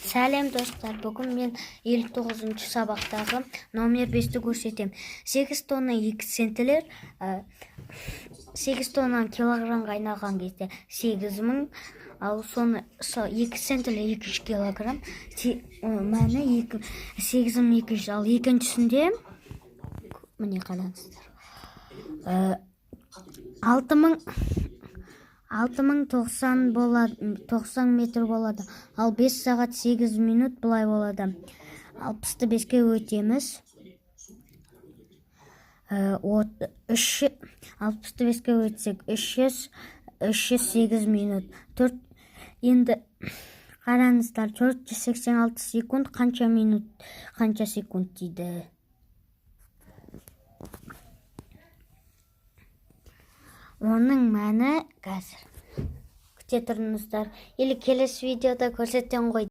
Сәлем достар, бүгін мен 59 сабақтағы номер 5-ті көрсетем. 8 тонна 2 центілер, 8 тонна килограммға айналған кезде 8.000, ал соны 2 центілер 200 килограмм, мәні 8.200, ал екіншісінде, міне қараңыздар, 6090 болады, 90 метр болады, ал 5 сағат 8 минут бұлай болады. 60-ты 5-ке өтеміз. 60-ты 5-ке өтсек 308 минут. Енді қараңыздар, 486 секунд қанша минут, қанша секунд дейді. Оның мәні қазір күте тұрыңыздар. Или келесі видеода көрсетем ғой.